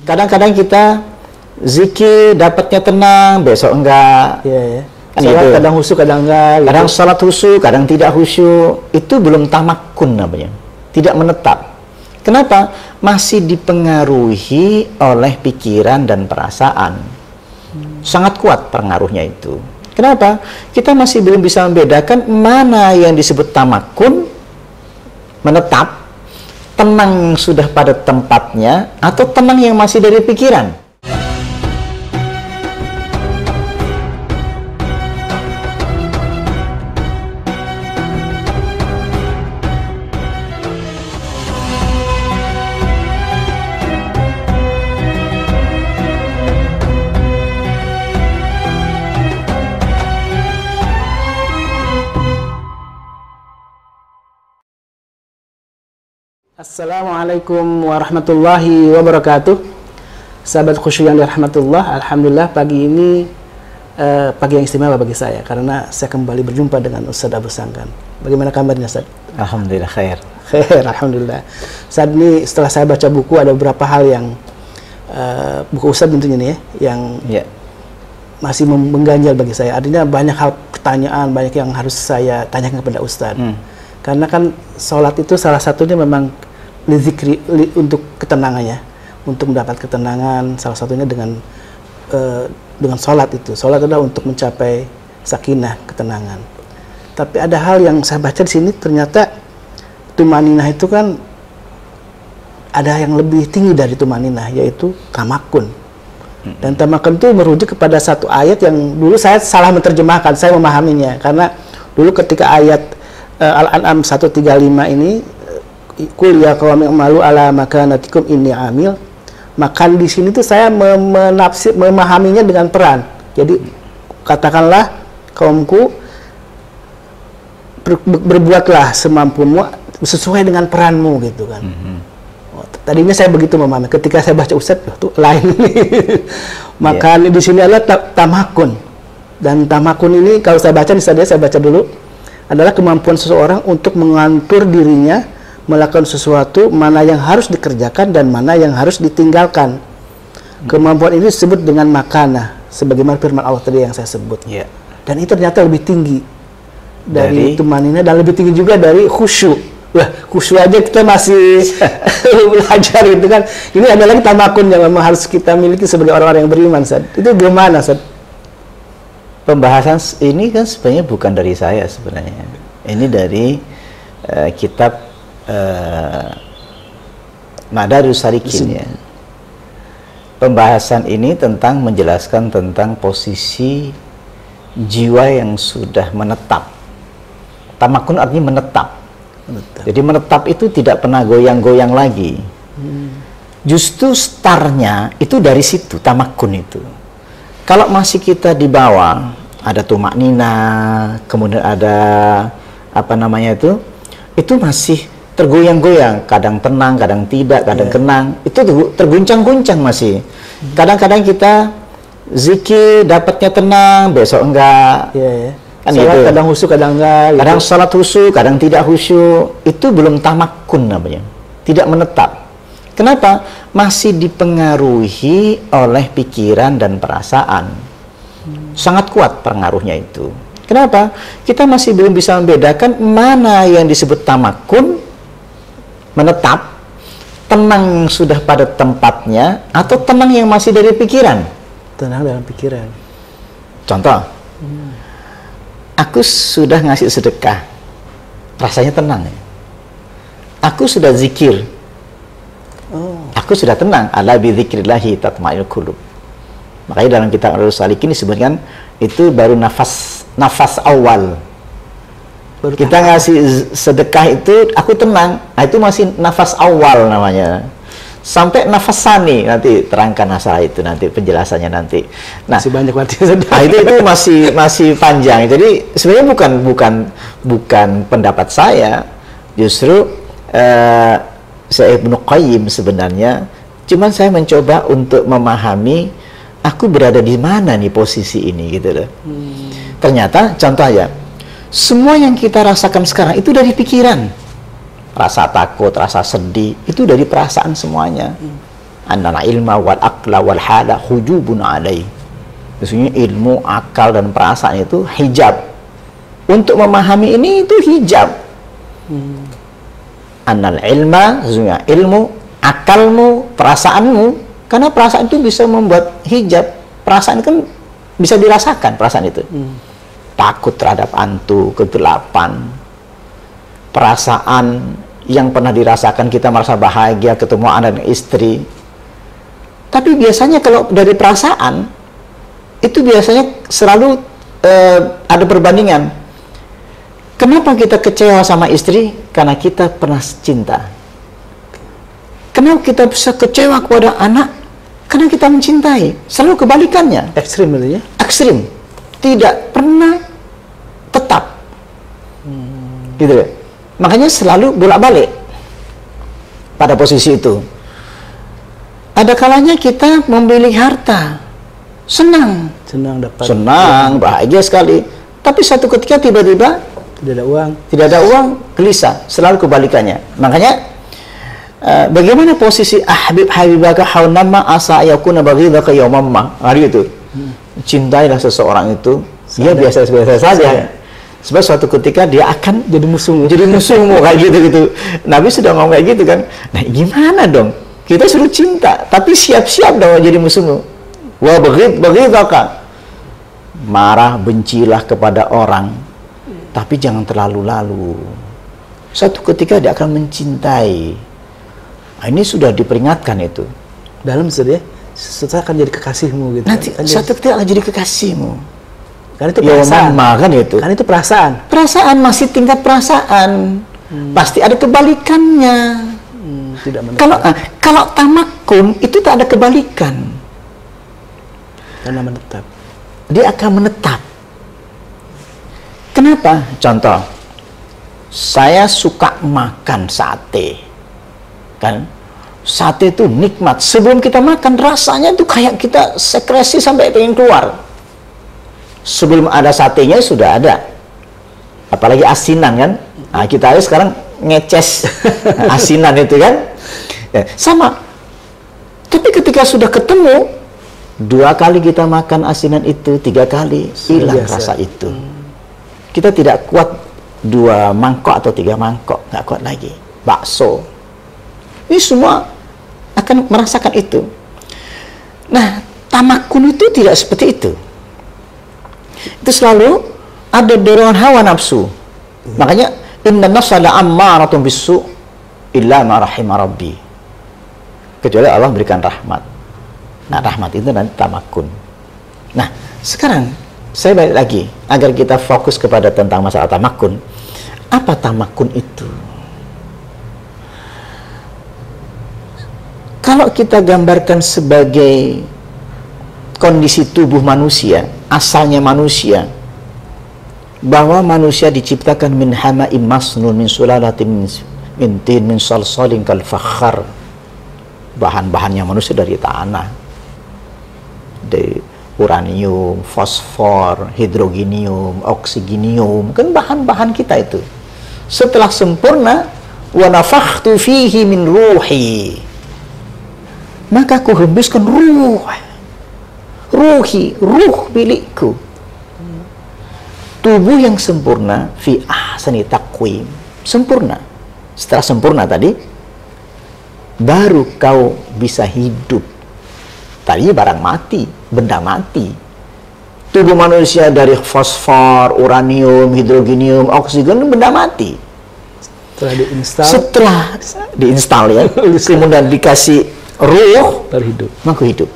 Kadang-kadang kita zikir dapatnya tenang, besok enggak. Iya, ya. Kan Salat gitu. kadang khusyuk, kadang enggak. Gitu. Kadang salat khusyuk, kadang tidak khusyuk. Itu belum tamakun namanya. Tidak menetap. Kenapa? Masih dipengaruhi oleh pikiran dan perasaan. Sangat kuat pengaruhnya itu. Kenapa? Kita masih belum bisa membedakan mana yang disebut tamakun, menetap, tenang sudah pada tempatnya, atau tenang yang masih dari pikiran. Assalamualaikum warahmatullahi wabarakatuh. Sahabat khusyuk yang dirahmatullah, alhamdulillah pagi ini pagi yang istimewa bagi saya karena saya kembali berjumpa dengan Ustaz Abu Sangkan. Bagaimana kabarnya, Ustaz? Alhamdulillah khair. Khair, alhamdulillah. Saat ini setelah saya baca buku, ada beberapa hal yang buku Ustaz tentunya nih ya, yang masih mengganjal bagi saya. Artinya banyak hal pertanyaan, banyak yang harus saya tanyakan kepada Ustaz. Karena kan sholat itu salah satunya memang zikri untuk ketenangannya, untuk mendapat ketenangan. Salah satunya dengan sholat itu. Sholat adalah untuk mencapai sakinah, ketenangan. Tapi ada hal yang saya baca di sini, ternyata tumaninah itu kan ada yang lebih tinggi dari tumaninah, yaitu tamakun. Dan tamakun itu merujuk kepada satu ayat yang dulu saya salah menerjemahkan, saya memahaminya. Karena dulu ketika ayat Al-An'am 135 ini, Qul ya qaumi i'malu ala makanatikum inni amil, maka di sini tuh saya memahaminya dengan peran. Jadi katakanlah kaumku, berbuatlah semampumu sesuai dengan peranmu gitu kan. Tadinya saya begitu memahami. Ketika saya baca Ustaz tuh lain. Maka di sini adalah tamakun. Dan tamakun ini kalau saya baca, saya baca dulu, adalah kemampuan seseorang untuk mengatur dirinya melakukan sesuatu, mana yang harus dikerjakan dan mana yang harus ditinggalkan. Kemampuan ini disebut dengan makanah, sebagaimana firman Allah tadi yang saya sebut. Dan itu ternyata lebih tinggi dari tumaninah dan lebih tinggi juga dari khusyuk. Wah, khusyuk aja kita masih belajar gitu kan. Ini ada lagi tamakun yang memang harus kita miliki sebagai orang-orang yang beriman, Ustaz. Itu gimana, Ustaz? Pembahasan ini kan sebenarnya bukan dari saya sebenarnya. Ini dari kitab Madarijus Salikin ya. Pembahasan ini tentang menjelaskan tentang posisi jiwa yang sudah menetap. Tamakun artinya menetap. Jadi menetap itu tidak pernah goyang-goyang lagi. Justru startnya itu dari situ, tamakun itu. Kalau masih kita di bawah, ada tumak nina, kemudian ada apa namanya itu masih tergoyang-goyang, kadang tenang, kadang tidak, kadang tenang, itu terguncang-guncang masih. Kadang-kadang kita zikir dapatnya tenang, besok enggak. Kan salat gitu. Kadang khusyuk, kadang enggak. Gitu. Kadang salat khusyuk, kadang tidak khusyuk. Itu belum tamakun namanya, tidak menetap. Kenapa? Masih dipengaruhi oleh pikiran dan perasaan. Sangat kuat pengaruhnya itu. Kenapa? Kita masih belum bisa membedakan mana yang disebut tamakun, menetap, tenang sudah pada tempatnya, atau tenang yang masih dari pikiran. Tenang dalam pikiran. Contoh, aku sudah ngasih sedekah, rasanya tenang. Aku sudah zikir, aku sudah tenang. Ala bi dzikrillahi tatma'innul qulub. Makanya dalam kitab Madarijus Salikin disebutkan itu baru nafas awal. Kita ngasih sedekah itu aku tenang, nah itu masih nafas awal namanya. Sampai nafas sani, nanti terangkan masalah itu nanti penjelasannya nanti. Nah, masih banyak itu masih panjang. Jadi sebenarnya bukan pendapat saya. Justru saya Ibnu Qayyim sebenarnya, cuman saya mencoba untuk memahami aku berada di mana nih posisi ini gitu loh. Ternyata contoh aja, semua yang kita rasakan sekarang itu dari pikiran. Rasa takut, rasa sedih, itu dari perasaan semuanya. annal ilma wal aqla wal hala hujubun alai. Maksudnya ilmu, akal dan perasaan itu hijab. Untuk memahami ini itu hijab. Annal ilma, maksudnya ilmu, akalmu, perasaanmu, karena perasaan itu bisa membuat hijab. Perasaan kan bisa dirasakan perasaan itu. Takut terhadap hantu, kegelapan, perasaan yang pernah dirasakan kita merasa bahagia ketemu anak dan istri. Tapi biasanya kalau dari perasaan itu biasanya selalu ada perbandingan. Kenapa kita kecewa sama istri? Karena kita pernah cinta. Kenapa kita bisa kecewa kepada anak? Karena kita mencintai. Selalu kebalikannya. Ekstrim itu ya? Ekstrim. Tidak pernah tetap. Gitu ya. Makanya selalu bolak-balik pada posisi itu. Ada kalanya kita memilih harta, senang dapat, senang, bahagia sekali. Tapi satu ketika tiba-tiba tidak ada uang, gelisah. Selalu kebalikannya. Makanya bagaimana posisi habibaka haunama asa yakuna baghidaka yawmamma. Hari itu cintailah seseorang itu, dia biasa-biasa saja. Sebab suatu ketika dia akan jadi musuhmu kayak gitu. Nabi sudah ngomong kayak gitu kan. Nah, gimana dong? Kita suruh cinta, tapi siap-siap dong jadi musuhmu. Wa baghidaka. Marah, bencilah kepada orang, tapi jangan terlalu-lalu. Suatu ketika dia akan mencintai. Nah, ini sudah diperingatkan itu. Dalam sedih, setelah akan jadi kekasihmu gitu. Nanti suatu ketika akan jadi kekasihmu. Karena itu perasaan. Kan itu. Karena itu perasaan. Perasaan masih tingkat perasaan. Pasti ada kebalikannya. Tidak kalau tamakun itu tak ada kebalikan. Karena menetap. Dia akan menetap. Kenapa? Contoh, saya suka makan sate. Kan? Sate itu nikmat. Sebelum kita makan rasanya itu kayak kita sekresi sampai pengen keluar. Sebelum ada satenya sudah ada. Apalagi asinan kan. Nah, kita harus sekarang ngeces asinan itu kan. Ya, sama. Tapi ketika sudah ketemu, 2 kali kita makan asinan itu, 3 kali hilang rasa itu. Kita tidak kuat 2 mangkok atau 3 mangkok, nggak kuat lagi. Bakso. Ini semua akan merasakan itu. Nah, tamakun itu tidak seperti itu. Itu selalu ada dorongan hawa nafsu. Makanya inna nafsa la'ammaratun bisu' illa ma rahima rabbi. Kecuali Allah berikan rahmat. Nah, rahmat itu nanti tamakun. Nah, sekarang saya balik lagi agar kita fokus kepada tentang masalah tamakun. Apa tamakun itu? Kalau kita gambarkan sebagai kondisi tubuh manusia, asalnya manusia, bahwa manusia diciptakan min hama'im masnun min sulalatin min tin min salsalin kal fakhar. Bahan-bahannya manusia dari tanah, dari uranium, fosfor, hidrogenium, oksigenium, kan bahan-bahan kita itu. Setelah sempurna, wa nafakhtu fihi min ruhi, maka ku hembuskan ruhi, ruh milikku. Tubuh yang sempurna fi ahsani taqwim, sempurna. Setelah sempurna tadi, baru kau bisa hidup. Tadi barang mati, benda mati. Tubuh manusia dari fosfor, uranium, hidrogenium, oksigen, benda mati. Setelah diinstal ya, kemudian dikasih ruh, baru hidup. Maka hidup.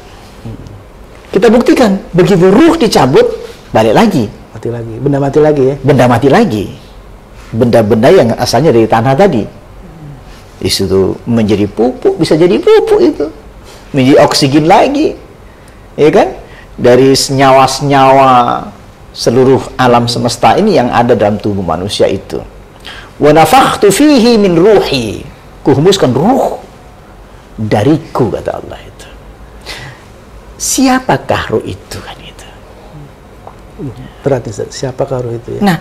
Kita buktikan, begitu ruh dicabut, balik lagi. Mati lagi, benda mati lagi ya. Benda mati lagi. Benda-benda yang asalnya dari tanah tadi. Itu menjadi pupuk, bisa jadi pupuk itu. Menjadi oksigen lagi. Ya kan? Dari senyawa-senyawa seluruh alam semesta ini yang ada dalam tubuh manusia itu. Wa nafakhtu fihi min ruhi. Kuhembuskan ruh dariku, kata Allah itu. Siapakah ruh itu kan itu? Berarti siapakah ruh itu ya? Nah,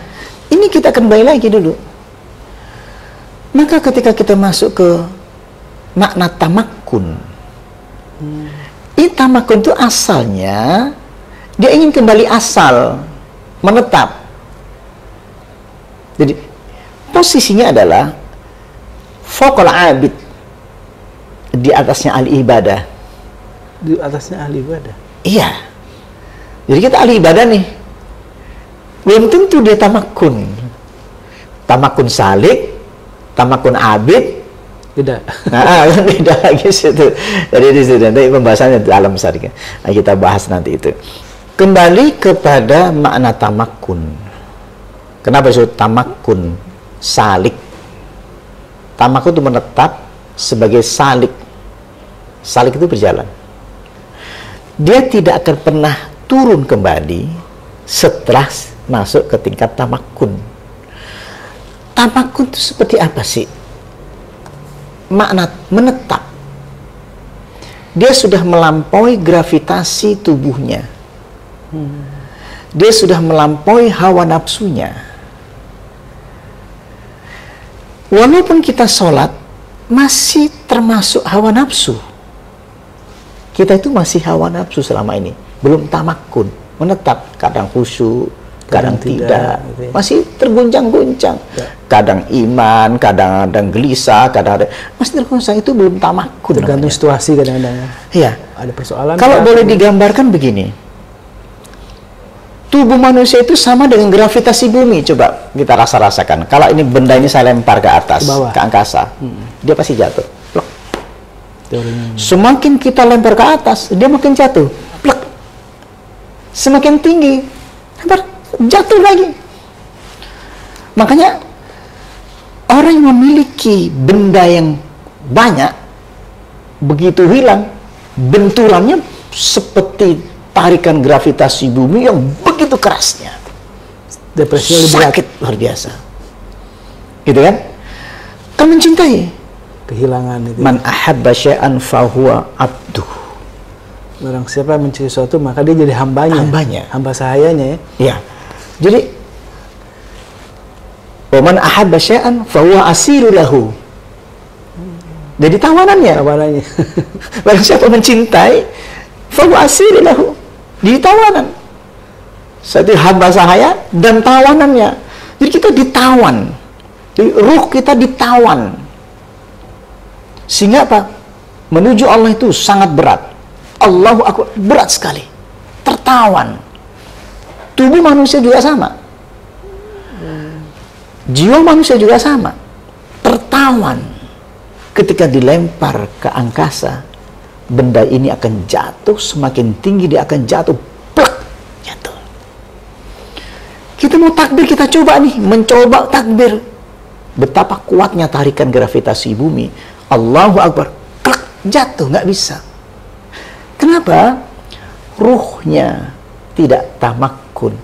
ini kita kembali lagi dulu. Maka ketika kita masuk ke makna tamakun, Tamakun itu asalnya dia ingin kembali asal, menetap. Jadi posisinya adalah faqal abid, di atasnya ahli ibadah. Di atasnya ahli ibadah. Iya. Jadi kita ahli ibadah nih. Belum tentu dia tamakun. Tamakun salik, tamakun abid, tidak. Nah, beda lagi situ. Jadi di situ nanti pembahasannya dalam besar. Nah, kita bahas nanti itu. Kembali kepada makna tamakun. Kenapa disebut tamakun salik? Tamakun itu menetap sebagai salik. Salik itu berjalan. Dia tidak akan pernah turun kembali setelah masuk ke tingkat tamakun. Tamakun itu seperti apa sih? Makna menetap. Dia sudah melampaui gravitasi tubuhnya. Dia sudah melampaui hawa nafsunya. Walaupun kita sholat masih termasuk hawa nafsu. Kita itu masih hawa nafsu selama ini, belum tamakun, menetap, kadang khusyuk, kadang tidak, gitu ya. Masih terguncang-guncang, ya. Kadang iman, kadang-kadang gelisah, kadang-kadang masih terguncang, itu belum tamakun. Tergantung situasi kadang-kadang. Iya. Ada persoalan. Kalau boleh digambarkan begini, tubuh manusia itu sama dengan gravitasi bumi. Coba kita rasakan. Kalau ini benda ini saya lempar ke atas, ke angkasa, dia pasti jatuh. Semakin kita lempar ke atas, dia makin jatuh. Plek. Semakin tinggi, lempar, jatuh lagi. Makanya orang yang memiliki benda yang banyak, begitu hilang, benturannya seperti tarikan gravitasi bumi yang begitu kerasnya. Depresinya sakit luar biasa. Gitu kan? Kan mencintai. Kehilangan itu. Man ahabba syai'an fahuwa abduh. Barang siapa yang mencari sesuatu maka dia jadi hambanya. Hamba sahayanya ya. Iya. Jadi wa man ahabba syai'an fahuwa asiru lahu. Jadi tawanannya. Barang siapa mencintai fahuwa asiru lahu. Di tawanan. Satu hamba sahaya dan tawanannya. Jadi kita ditawan. Jadi ruh kita ditawan. Sehingga apa? Menuju Allah itu sangat berat. Allahu Akbar, berat sekali. Tertawan. Tubuh manusia juga sama. Jiwa manusia juga sama. Tertawan. Ketika dilempar ke angkasa, benda ini akan jatuh, semakin tinggi dia akan jatuh. Plak, jatuh. Kita mau takbir, kita coba nih, mencoba takbir. Betapa kuatnya tarikan gravitasi bumi. Allahu Akbar, klak, jatuh, nggak bisa. Kenapa? Ruhnya tidak tamakun.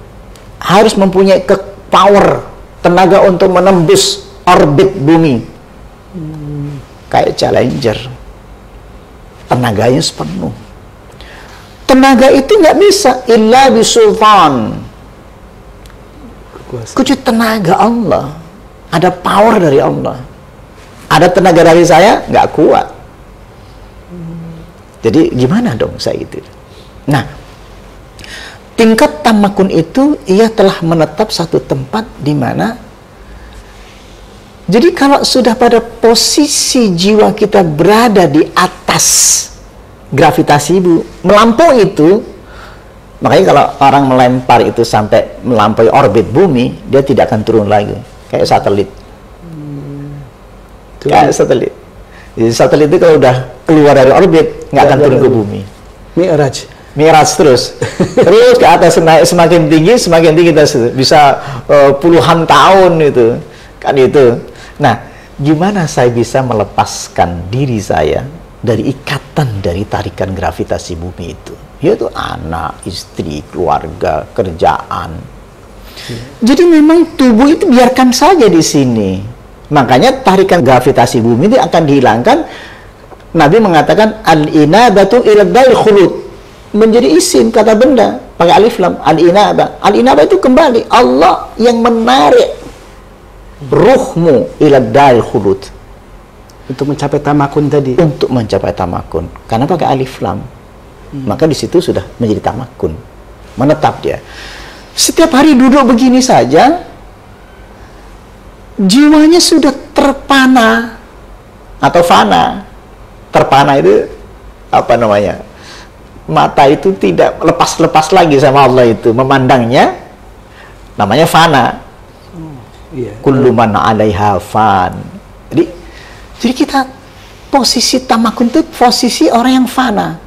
Harus mempunyai power, tenaga untuk menembus orbit bumi. Kayak Challenger. Tenaganya sepenuh. Tenaga itu nggak bisa illa bisultan. Kecuali tenaga Allah. Ada power dari Allah. Ada tenaga dari saya nggak kuat. Jadi gimana dong saya itu? Nah, tingkat tamakun itu ia telah menetap satu tempat di mana. Jadi kalau sudah pada posisi jiwa kita berada di atas gravitasi melampaui itu, makanya kalau orang melempar itu sampai melampaui orbit bumi, dia tidak akan turun lagi, kayak satelit. Kayak satelit. Jadi satelit itu kalau udah keluar dari orbit nggak akan turun ke bumi. Mi'raj terus ke atas, naik semakin tinggi kita bisa puluhan tahun itu kan itu. Nah, gimana saya bisa melepaskan diri saya dari ikatan dari tarikan gravitasi bumi itu? Yaitu anak, istri, keluarga, kerjaan. Jadi memang tubuh itu biarkan saja di sini. Makanya tarikan gravitasi bumi itu akan dihilangkan. Nabi mengatakan al-inabatu ila dzil khulud, menjadi isim kata benda pakai alif lam. Al-inabah, al-inabah itu kembali. Allah yang menarik ruhmu ila dzil khulud. untuk mencapai tamakun tadi. Untuk mencapai tamakun. Karena pakai alif lam. Maka di situ sudah menjadi tamakun. Menetap dia. Setiap hari duduk begini saja, jiwanya sudah terpana atau fana. Terpana itu apa namanya? Mata itu tidak lepas-lepas lagi sama Allah itu, memandangnya namanya fana. Kullu man 'alaiha fan. Jadi kita posisi tamakun itu posisi orang yang fana.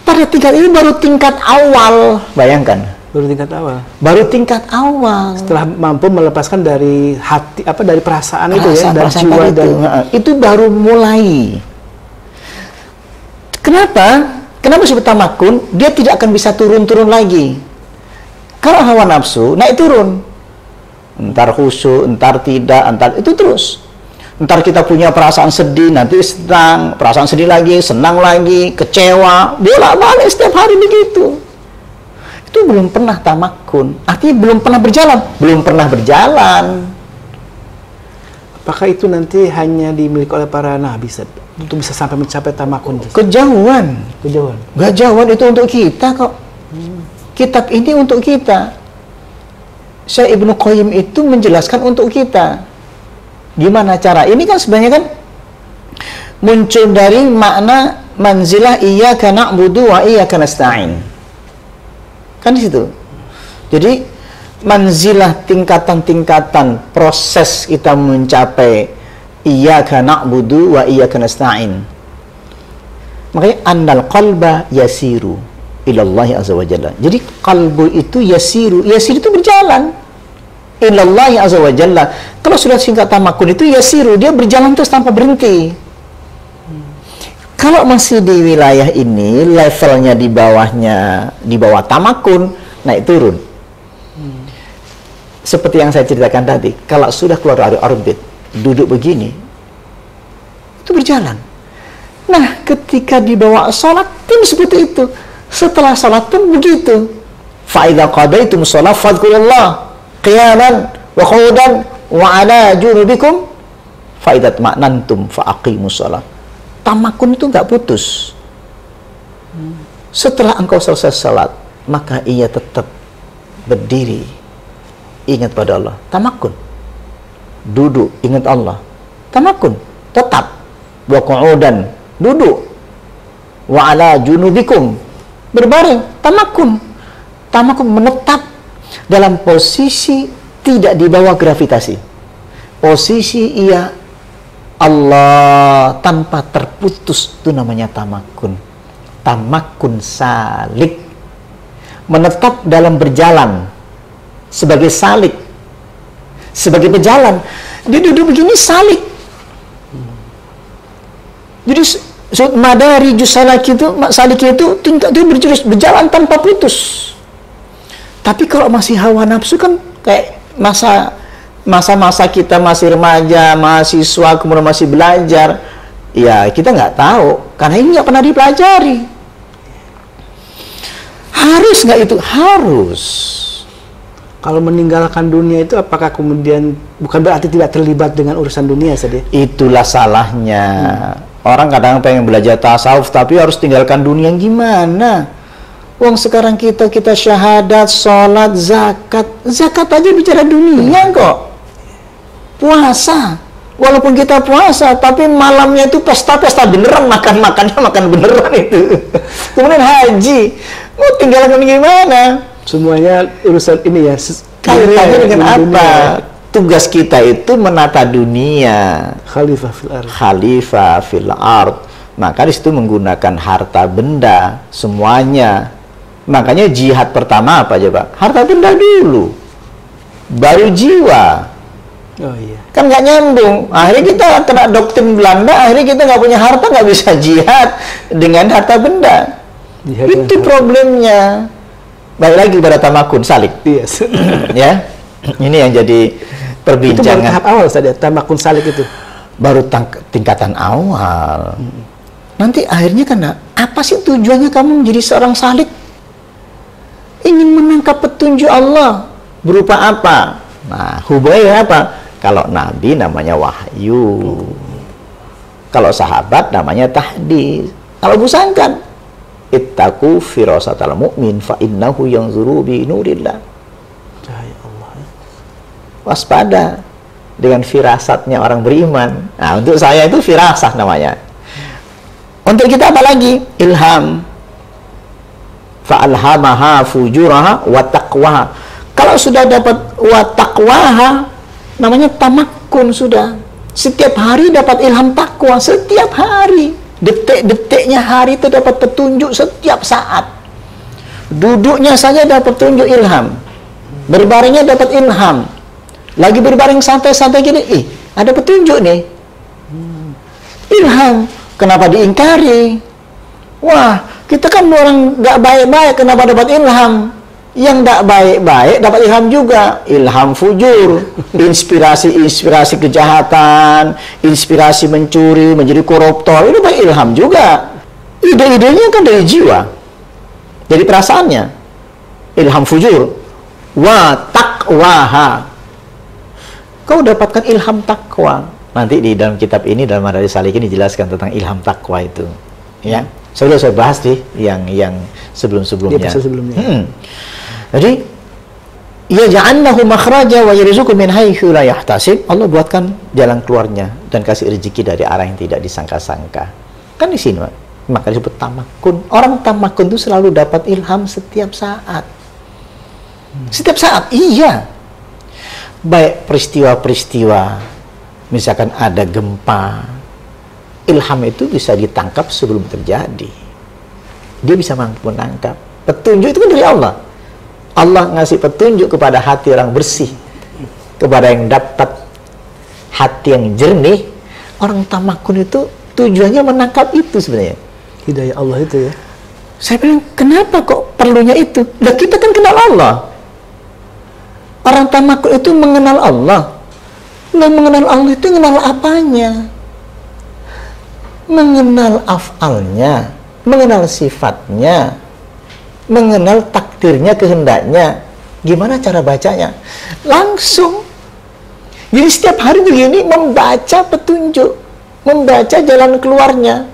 Pada tingkat ini baru tingkat awal, bayangkan. Baru tingkat awal. Baru tingkat awal. Setelah mampu melepaskan dari hati, dari perasaan itu ya, dari jiwa itu. Itu baru mulai. Kenapa? Kenapa disebut tamakun? Dia tidak akan bisa turun-turun lagi. Kalau hawa nafsu naik turun, entar khusyuk, entar tidak, entar itu terus. Ntar kita punya perasaan sedih, nanti senang, perasaan sedih lagi, senang lagi, kecewa, bolak-balik setiap hari begitu. Itu belum pernah tamakun, artinya belum pernah berjalan, belum pernah berjalan. Apakah itu nanti hanya dimiliki oleh para nabi untuk bisa sampai mencapai tamakun? Kejauhan. Kejauhan. Gak jauhan, itu untuk kita kok. Kitab ini untuk kita. Syekh Ibnu Qayyim itu menjelaskan untuk kita. Gimana cara? Ini kan sebenarnya kan muncul dari makna manzilah iyyaka na'budu wa iyyaka nasta'in. Kan di situ. Jadi manzilah tingkatan-tingkatan proses kita mencapai iyyaka na'budu wa iyyaka nasta'in. Makanya annal qalba yasiru ilallahi azza wa jalla. Jadi kalbu itu yasiru itu berjalan ilallahi azza wa jalla. Kalau sudah singkat tamakun itu yasiru, dia berjalan terus tanpa berhenti. Kalau masih di wilayah ini, levelnya di bawah tamakun, naik turun. Seperti yang saya ceritakan tadi, kalau sudah keluar dari orbit, duduk begini, itu berjalan. Nah, ketika dibawa sholat, pun seperti itu. Setelah sholat pun begitu. Fa'idha qadaitum sholat fadhkurullah qiyaman wa qu'udan wa 'ala junubikum fa idza tma'nantum fa aqimus shalah. Tamakun itu enggak putus. Setelah engkau selesai salat, maka ia tetap berdiri ingat pada Allah. Tamakun. Duduk ingat Allah. Tamakun. Tetap. Wa qu'udan, duduk. Wa 'ala junubikum, berbaring. Tamakun. Tamakun menetap dalam posisi tidak di bawah gravitasi. Posisi ia Allah tanpa terputus, itu namanya tamakun. Tamakun salik. Menetap dalam berjalan sebagai salik, sebagai berjalan. Dia duduk begini salik. Jadi madari salik itu tingkat dia berjalan tanpa putus. Tapi kalau masih hawa nafsu kan kayak masa-masa kita masih remaja, mahasiswa, kemudian masih belajar, ya kita nggak tahu, karena ini nggak pernah dipelajari. Harus nggak itu? Harus. Kalau meninggalkan dunia itu, apakah kemudian bukan berarti tidak terlibat dengan urusan dunia saja? Itulah salahnya. Orang kadang pengen belajar tasawuf, tapi harus tinggalkan dunia gimana? Uang sekarang kita syahadat, sholat, zakat aja bicara dunia kok. Puasa, walaupun kita puasa, tapi malamnya itu pesta beneran, makan beneran itu. Kemudian haji, mau tinggalkan gimana? Semuanya urusan ini ya. Kaitannya dengan apa? Tugas kita itu menata dunia. Khalifah fil ard. Maka di situ menggunakan harta benda semuanya. Makanya jihad pertama apa coba? Harta benda dulu, baru jiwa. Oh iya. Kan nggak nyambung. Akhirnya kita kena doktrin Belanda. Akhirnya kita nggak punya harta, nggak bisa jihad dengan harta benda. Jihad itu problemnya. Balik lagi pada tamakun salik. Yes. Ya, ini yang jadi perbincangan. Itu baru tahap awal saja, tamakun salik itu. Baru tingkatan awal. Nanti akhirnya kan apa sih tujuannya kamu menjadi seorang salik? Ingin menangkap petunjuk Allah berupa apa? Nah, hubungannya apa? Kalau Nabi namanya wahyu. Kalau sahabat namanya tahdits. Kalau busangkan, ittaqu firasatal mu'min fa innahu yanzuru bi nurillah. Cahaya Allah. Waspada dengan firasatnya orang beriman. Nah, untuk saya itu firasat namanya. Untuk kita apa lagi? Ilham. Fa'alhamaha fujuraha wa taqwaha. Kalau sudah dapat wa taqwaha, namanya tamakkun sudah. Setiap hari dapat ilham takwa, setiap hari. Detik-detiknya hari itu dapat petunjuk setiap saat. Duduknya saja dapat petunjuk ilham. Berbaringnya dapat ilham. Lagi berbaring santai-santai gini, ada petunjuk nih. Ilham. Kenapa diingkari? Wah, kita kan orang nggak baik-baik, kenapa dapat ilham? Yang nggak baik-baik dapat ilham juga. Ilham fujur, inspirasi kejahatan, inspirasi mencuri, menjadi koruptor, itu dapat ilham juga. Ide-idenya kan dari jiwa, dari perasaannya. Ilham fujur, wa taqwaha. Kau dapatkan ilham takwa. Nanti di dalam kitab ini, dalam Madaris Salikin dijelaskan tentang ilham takwa itu. Ya, sudah saya bahas di yang sebelum-sebelumnya. Jadi, ya ja'annahu makhraja wa yarzuqu min haitsu la yahtasib. Allah buatkan jalan keluarnya dan kasih rezeki dari arah yang tidak disangka-sangka. Kan di sini, maka disebut tamakun. Orang tamakun itu selalu dapat ilham setiap saat. Setiap saat, iya. Baik peristiwa-peristiwa, misalkan ada gempa, ilham itu bisa ditangkap sebelum terjadi. Dia bisa mampu menangkap. Petunjuk itu kan dari Allah. Allah ngasih petunjuk kepada hati orang bersih, kepada yang dapat hati yang jernih. Orang tamakun itu tujuannya menangkap itu sebenarnya. Hidayah Allah itu ya. Saya bilang, kenapa kok perlunya itu? Nah, kita kan kenal Allah. Orang tamakun itu mengenal Allah. Nah, mengenal Allah itu mengenal apanya? Mengenal af'alnya, mengenal sifatnya, mengenal takdirnya, kehendaknya. Gimana cara bacanya? Langsung. Jadi setiap hari begini membaca petunjuk, membaca jalan keluarnya.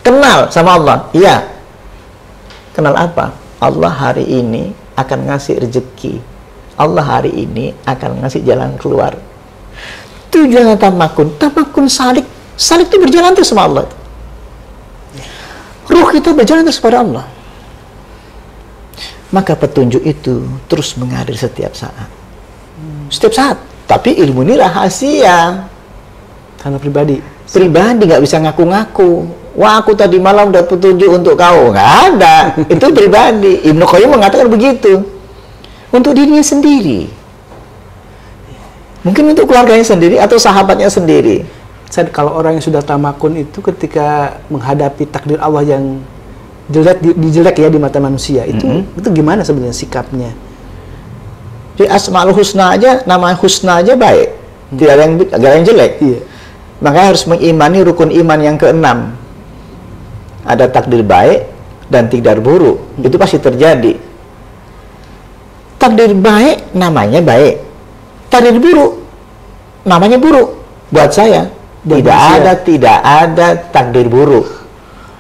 Kenal sama Allah. Iya. Kenal apa? Allah hari ini akan ngasih rezeki. Allah hari ini akan ngasih jalan keluar. Tujuannya tamakun salik. Salik itu berjalan terus sama Allah. Ruh kita berjalan terus pada Allah. Maka petunjuk itu terus mengalir setiap saat. Setiap saat. Tapi ilmu ini rahasia. Karena pribadi Nggak bisa ngaku-ngaku. Wah, aku tadi malam dapat petunjuk untuk kau. Nggak ada. Itu pribadi. Ibnu Qayyim mengatakan begitu. Untuk dirinya sendiri. Mungkin untuk keluarganya sendiri atau sahabatnya sendiri. Kalau orang yang sudah tamakun itu ketika menghadapi takdir Allah yang jelek ya di mata manusia, itu gimana sebenarnya sikapnya? Jadi Asmaul Husna aja, nama Husna aja baik. Tidak ada yang jelek. Iya. Makanya harus mengimani rukun iman yang keenam. Ada takdir baik dan takdir buruk. Itu pasti terjadi. Takdir baik namanya baik. Takdir buruk namanya buruk. Buat saya tidak ada takdir buruk.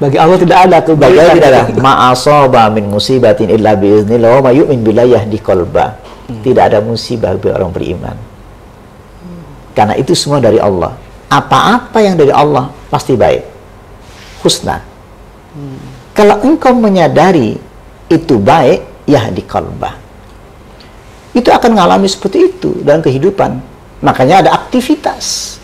Bagi Allah tidak ada tuh. Bagi Allah tidak ada. Ma'asaba min musibatin illa biiznillah wa yu'min billahi yahdi qalba. Tidak ada musibah bagi orang beriman. Karena itu semua dari Allah. Apa-apa yang dari Allah pasti baik. Husna. Kalau engkau menyadari itu baik, yahdi qalba. Itu akan mengalami seperti itu dalam kehidupan. Makanya ada aktivitas.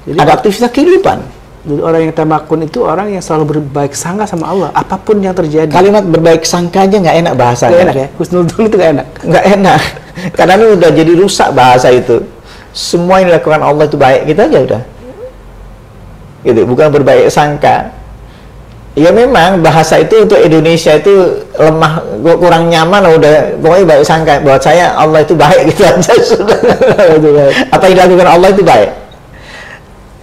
Jadi ada aktivitas kehidupan. Jadi orang yang tamakun itu orang yang selalu berbaik sangka sama Allah, apapun yang terjadi. Kalimat berbaik sangka aja nggak enak bahasanya. Nggak enak ya? Husnudzon itu nggak enak. Nggak enak. Karena itu udah jadi rusak bahasa itu. Semua yang dilakukan Allah itu baik, kita aja udah. Gitu, bukan berbaik sangka. Ya memang bahasa itu untuk Indonesia itu lemah, kurang nyaman, udah pokoknya baik sangka. Buat saya Allah itu baik gitu aja sudah. Apa yang dilakukan Allah itu baik.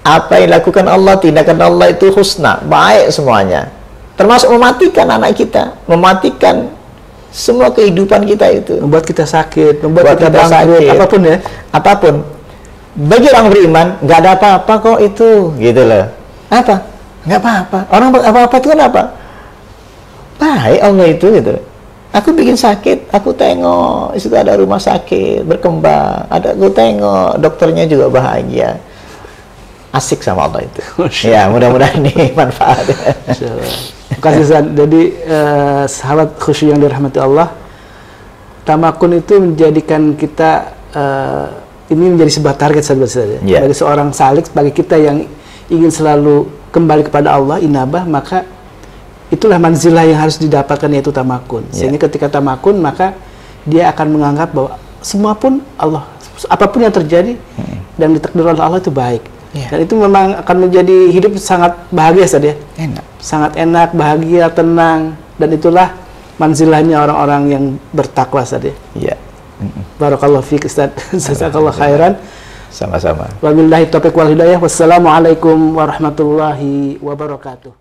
Apa yang dilakukan Allah, tindakan Allah itu husna, baik semuanya. Termasuk mematikan anak kita, mematikan semua kehidupan kita itu. Membuat kita sakit, membuat kita bangkrut, apapun ya. Apapun. Bagi orang beriman nggak ada apa-apa kok itu, gitu loh. Apa? Nggak apa-apa. Orang apa-apa itu kan apa? Baik Allah itu, gitu. Aku bikin sakit, aku tengok di situ ada rumah sakit berkembang, aku tengok dokternya juga bahagia. Asik sama Allah itu. Ya, mudah-mudahan ini manfaat. Terima kasih Ustaz. Jadi sahabat khusyuk yang dirahmati Allah, tamakun itu menjadikan kita ini menjadi sebuah target saja bagi seorang salik, bagi kita yang ingin selalu kembali kepada Allah, inabah, maka itulah manzilah yang harus didapatkan, yaitu tamakun. Sehingga ketika tamakun, maka dia akan menganggap bahwa semua pun Allah, apapun yang terjadi dan ditakdirkan oleh Allah itu baik. Dan itu memang akan menjadi hidup sangat bahagia saja. Sangat enak, bahagia, tenang, dan itulah manzilahnya orang-orang yang bertakwa saja. Barakallahu fiik Ustaz. Jazakallahu khairan. Sama-sama. Wabillahi taufiq wal hidayah. Wassalamualaikum warahmatullahi wabarakatuh.